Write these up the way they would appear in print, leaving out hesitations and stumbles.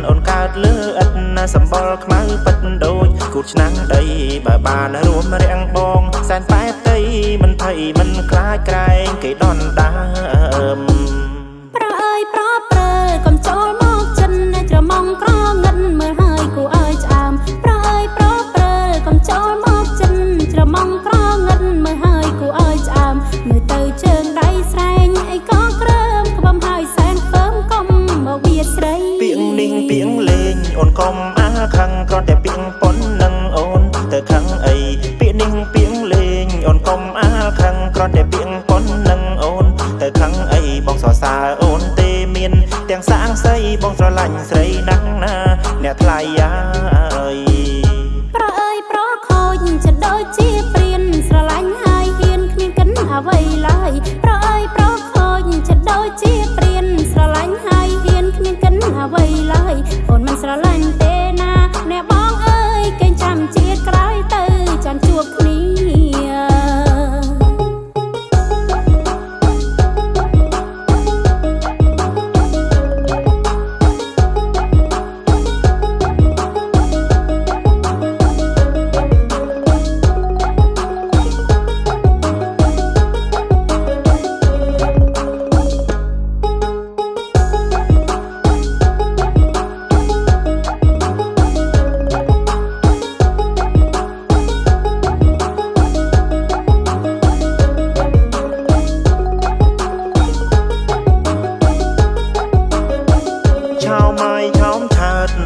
អូនកើតលើឥតណាសម្បល់ខ្មៅពិតដូចគូតឆ្នាំងដីបើបានរួមរាំងបងសែនប៉ែតីមិនភ័យមិនខ្លាចក្រែងគេដន់ដើមប្រអើយប្រប្រើកុំចូលមកចិនច្រមុំក្រងិនមើលហើយគូអើយឆ្អាមប្រអើយប្រប្រើកុំចូលមកចិនច្រមុំក្រងិនមើលហើយគូអើយឆ្អាមមើលទៅជើងដៃស្រែងអីក៏ក្រើមក្បំហើយសែនខ្ពើមកុំមកបៀតស្រីពីងនីងពីងលេងអូនកុំអាខឹងគ្រាន់តែពីងប៉ុននឹងអូនទៅខឹងអីពីនីងពីងលេងអូនកុំអាខឹងគ្រាន់តែពីងប៉ុននឹងអូនទៅខឹងអីបងសរសើរអូនទេមានទាំងសាងសីបងស្រឡាញ់ស្រីណាស់ណាអ្នកថ្លៃអើយប្រអើយប្រខូចចិត្តដូចជាព្រានស្រឡាញ់ហើយហ៊ានគ្មានកិនអ្វីឡើយប្រអើយប្រខូចចិត្តដូចជាព្រានស្រឡាញ់ហើយហ៊ានគ្មានកិនអ្វីឡើយអូនមិនស្រឡាញ់ទេណាអ្នកបងអើយកេងចាំជាតិក្រោយទៅចាំជួបគ្នា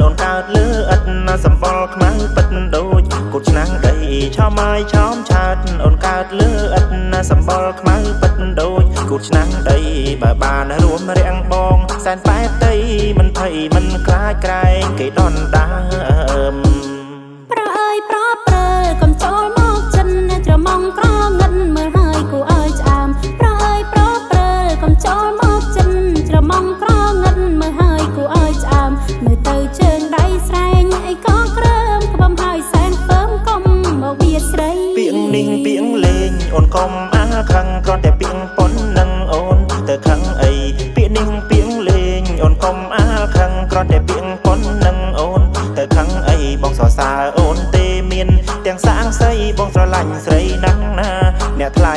អូនកើតលើឥតណាសម្បល់ខ្មៅពិតដូចគូតឆ្នាំងដីឆោម៉ាយឆោមឆើតអូនកើតលើឥតណាសម្បល់ខ្មៅពិតដូចគូតឆ្នាំងដីបើបានរួមរាំងបងសែនប៉ែតីមិនភ័យមិនខ្លាចក្រែងគេដន់ដើមប្រអើយប្រប្រើកុំចូលមកចិនច្រមុំក្រងិនមើលហើយគូអើយឆ្អាមប្រអើយប្រប្រើកុំចូលមកចិនច្រមុំក្រងិនមើលហើយគូអើយឆ្អាមមើលទៅជើងដៃស្រែងអីក៏ក្រើមក្បំហើយសែនខ្ពើមកុំមកបៀតស្រីពីងនីងពីងលេងអូនកុំអាខឹងគ្រាន់តែពីងប៉ុននឹងអូនទៅខឹងអីពីនីងពីងលេងអូនកុំអាខឹងគ្រាន់តែពីងប៉ុននឹងអូនទៅខឹងអីបងសរសើរអូនទេមានទាំងសាងសីបងស្រឡាញ់ស្រីណាស់ណាអ្នកថ្លៃ